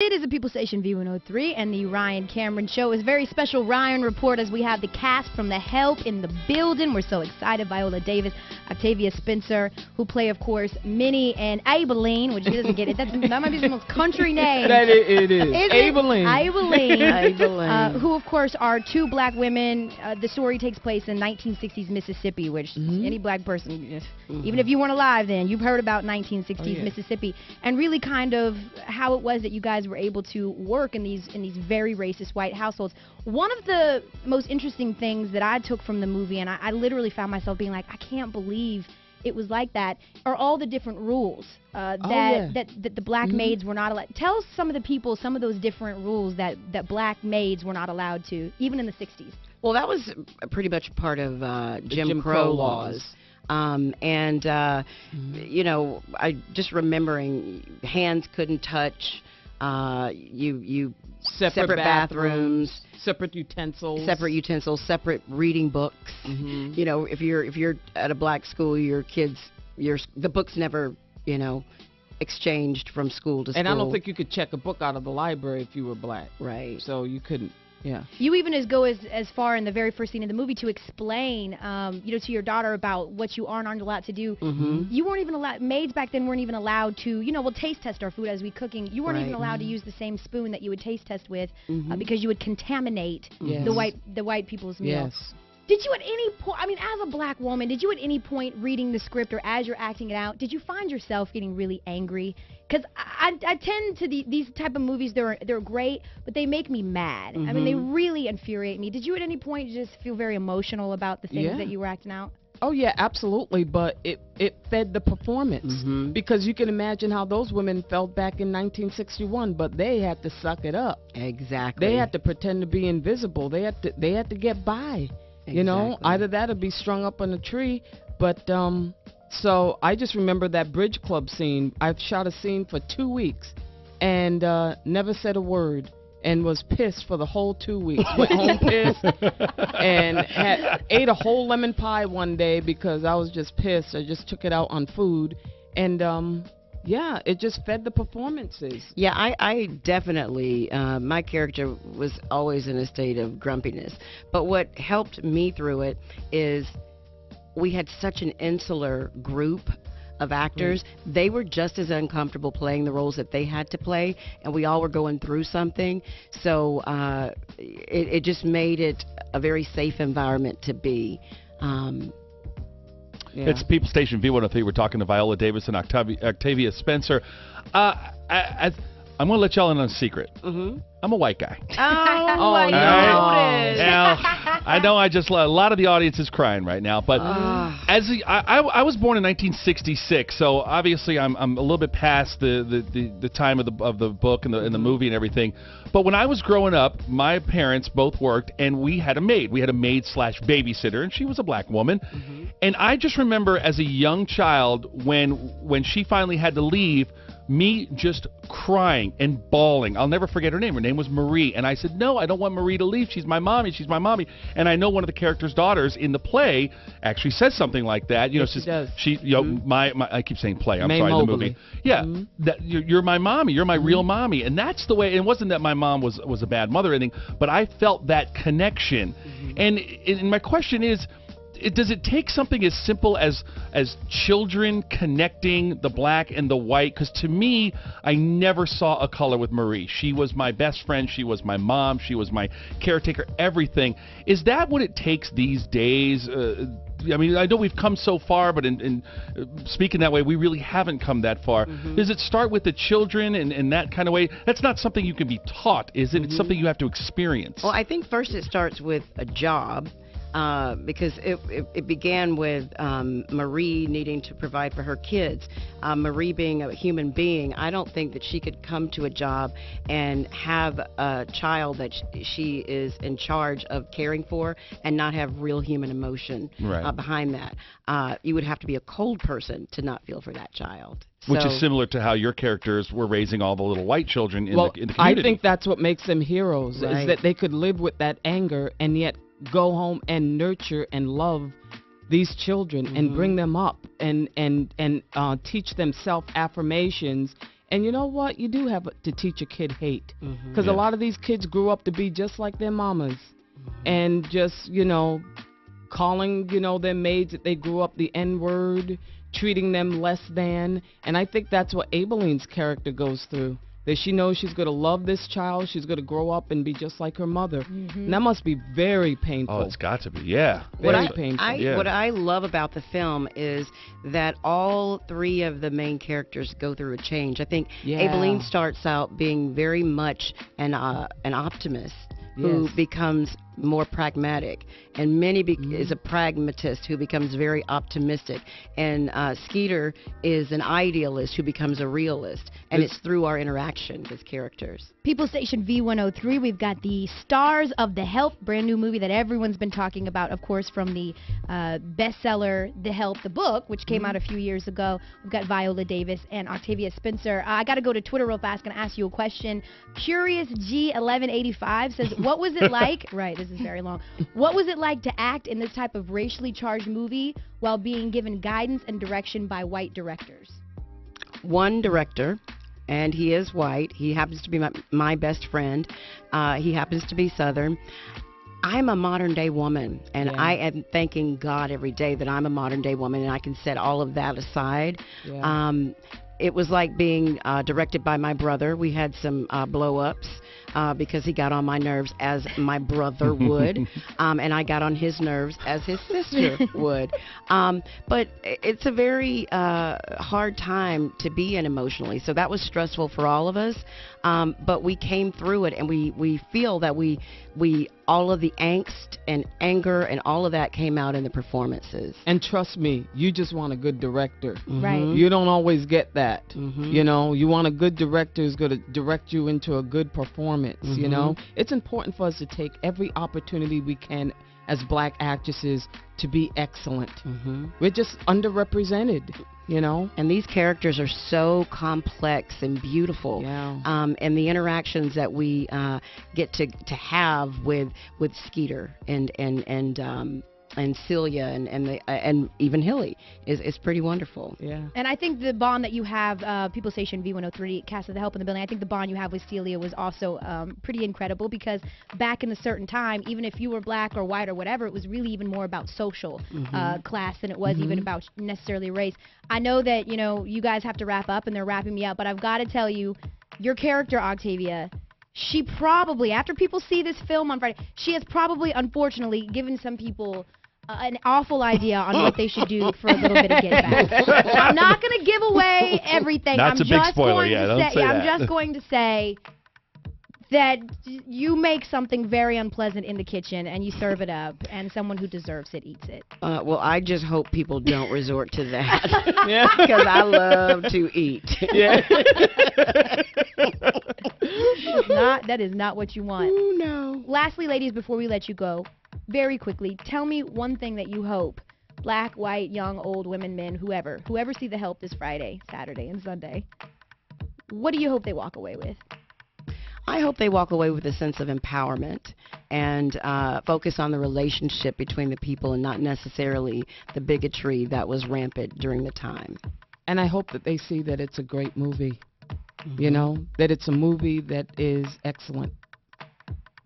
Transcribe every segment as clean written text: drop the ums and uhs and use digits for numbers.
It is a People Station V-103 and the Ryan Cameron Show. It's a very special Ryan report as we have the cast from The Help in the building. We're so excited. Viola Davis, Octavia Spencer, who play, of course, Minnie and Abilene, which he doesn't get it. That might be the most country name. It is. Abilene. Abilene. Who, of course, are two black women. The story takes place in 1960s Mississippi, which any black person, even if you weren't alive then, you've heard about 1960s Mississippi, and really kind of how it was that you guys were able to work in these very racist white households. One of the most interesting things that I took from the movie, and I literally found myself being like, I can't believe it was like that, are all the different rules that the black maids were not allowed. Tell some of the people some of those different rules that black maids were not allowed to, even in the 60s. Well, that was pretty much part of Jim Crow laws. You know, I just remembering hands couldn't touch, separate bathrooms, separate utensils, separate reading books. You know, if you're at a black school, the books never, exchanged from school to school. And I don't think you could check a book out of the library if you were black. Right. So you couldn't. Yeah. You even go as far in the very first scene of the movie to explain, to your daughter about what you are and aren't allowed to do. You weren't even allowed. Maids back then weren't even allowed to, we'll taste test our food as we cooking. You weren't even allowed to use the same spoon that you would taste test with because you would contaminate the white people's meal. Yes. Did you at any point, as a black woman, did you at any point reading the script or as you're acting it out, did you find yourself getting really angry? Because I tend to these type of movies, they're great, but they make me mad. They really infuriate me. Did you at any point just feel very emotional about the things that you were acting out? Oh, yeah, absolutely, but it fed the performance. Because you can imagine how those women felt back in 1961, but they had to suck it up. Exactly. They had to pretend to be invisible. They had to get by. Exactly. Either that or be strung up on a tree. But so I just remember that Bridge Club scene. I've shot a scene for 2 weeks and never said a word and was pissed for the whole 2 weeks. Went home pissed and ate a whole lemon pie one day because I was just pissed. I just took it out on food. And yeah, it just fed the performances. Yeah, I definitely, my character was always in a state of grumpiness. But what helped me through it is we had such an insular group of actors. They were just as uncomfortable playing the roles that they had to play, and we all were going through something. So it just made it a very safe environment to be. Yeah. It's People Station V-103. We're talking to Viola Davis and Octavia Spencer. I'm going to let y'all in on a secret. I'm a white guy. I noticed. Now, I know a lot of the audience is crying right now, but I was born in 1966, so obviously I'm a little bit past the time of the book and the movie and everything. But when I was growing up, my parents both worked, and we had a maid. We had a maid/babysitter, and she was a black woman. And I just remember as a young child when she finally had to leave, me just crying and bawling. I'll never forget her name. Her name was Marie. And I said, no, I don't want Marie to leave. She's my mommy. She's my mommy. And I know one of the characters' daughters in the play actually says something like that. Yes, she does. I keep saying play. I'm May sorry, Mobley. the movie. Yeah, that you're my mommy. You're my real mommy. And that's the way. It wasn't that my mom was a bad mother or anything, but I felt that connection. And my question is, does it take something as simple as children connecting the black and the white? Because to me, I never saw a color with Marie. She was my best friend. She was my mom. She was my caretaker, everything. Is that what it takes these days? I know we've come so far, but in speaking that way, we really haven't come that far. Does it start with the children and that kind of way? That's not something you can be taught, is it? It's something you have to experience. Well, I think first it starts with a job. Because it began with Marie needing to provide for her kids. Marie being a human being, I don't think that she could come to a job and have a child that she is in charge of caring for and not have real human emotion behind that. You would have to be a cold person to not feel for that child. Which is similar to how your characters were raising all the little white children in the community. I think that's what makes them heroes, is that they could live with that anger and yet go home and nurture and love these children and bring them up and teach them self-affirmations And you know what? You do have to teach a kid hate. Because a lot of these kids grew up to be just like their mamas. And just, calling, their maids that they grew up the N-word, treating them less than. And I think that's what Abilene's character goes through. That she knows she's going to love this child, she's going to grow up and be just like her mother. And that must be very painful. Oh, it's got to be, yeah. Very painful. What I love about the film is that all three of the main characters go through a change. I think Abilene starts out being very much an optimist who becomes more pragmatic, and Minnie is a pragmatist who becomes very optimistic, and Skeeter is an idealist who becomes a realist, and it's through our interaction with characters. People Station V-103, we've got the Stars of the Help, brand new movie that everyone's been talking about, of course, from the bestseller The Help, the book, which came out a few years ago. We've got Viola Davis and Octavia Spencer. I got to go to Twitter real fast and ask you a question. Curious G1185 says, what was it like? Right, this is very long. What was it like to act in this type of racially charged movie while being given guidance and direction by white directors? One director, and he is white. He happens to be my best friend. He happens to be Southern. I'm a modern-day woman, and I am thanking God every day that I'm a modern-day woman, and I can set all of that aside. It was like being directed by my brother. We had some blow-ups because he got on my nerves, as my brother would, and I got on his nerves as his sister would. But it's a very hard time to be in emotionally, so that was stressful for all of us. But we came through it, and we feel that we all of the angst and anger and all of that came out in the performances. And trust me, you just want a good director. Right. You don't always get that. You want a good director who's going to direct you into a good performance. It's important for us to take every opportunity we can as black actresses to be excellent. We're just underrepresented. And these characters are so complex and beautiful. And the interactions that we get to have with Skeeter and Celia and even Hilly is pretty wonderful. And I think the bond that you have, People Station V-103, Cast of the Help in the Building, I think the bond you have with Celia was also pretty incredible, because back in a certain time, even if you were black or white or whatever, it was really even more about social class than it was even about necessarily race. I know that, you guys have to wrap up and they're wrapping me up, but I've got to tell you, your character, Octavia, she probably, after people see this film on Friday, she has probably, unfortunately, given some people an awful idea on what they should do for a little bit of get back. I'm not going to give away everything. That's a big spoiler, don't say that. I'm just going to say that you make something very unpleasant in the kitchen and you serve it up, and someone who deserves it eats it. Well, I just hope people don't resort to that, because I love to eat. That is not what you want. Ooh, no. Lastly, ladies, before we let you go, very quickly, tell me one thing that you hope black, white, young, old, women, men, whoever see The Help this Friday, Saturday, and Sunday. What do you hope they walk away with? I hope they walk away with a sense of empowerment and focus on the relationship between the people and not necessarily the bigotry that was rampant during the time. And I hope that they see that it's a great movie, that it's a movie that is excellent.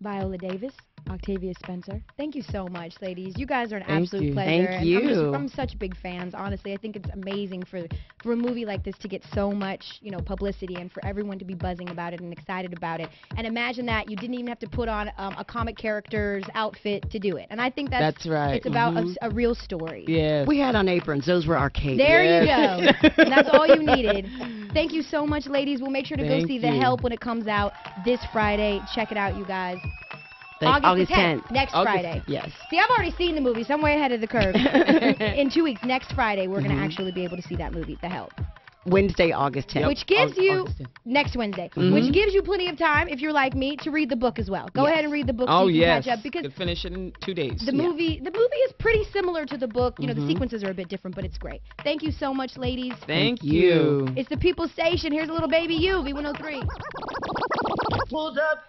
Viola Davis, Octavia Spencer, thank you so much, ladies. You guys are an absolute pleasure. Thank you. I'm such big fans, honestly. I think it's amazing for a movie like this to get so much, publicity, and for everyone to be buzzing about it and excited about it. And imagine that you didn't even have to put on a comic character's outfit to do it. And I think that's right. It's about a real story. Yes. We had on aprons. Those were our capes. There you go. And that's all you needed. Thank you so much, ladies. We'll make sure to go see The Help when it comes out this Friday. Check it out, you guys. August 10th. Next Friday. Yes. See, I've already seen the movie, so I'm way ahead of the curve. In 2 weeks, next Friday, we're going to actually be able to see that movie, The Help. Wednesday, August 10th. Which gives you, next Wednesday, which gives you plenty of time, if you're like me, to read the book as well. Go ahead and read the book so you can catch up. Because you can finish it in 2 days. The movie is pretty similar to the book. The sequences are a bit different, but it's great. Thank you so much, ladies. Thank you. It's the People Station. Here's a little baby you, V-103. Pulled up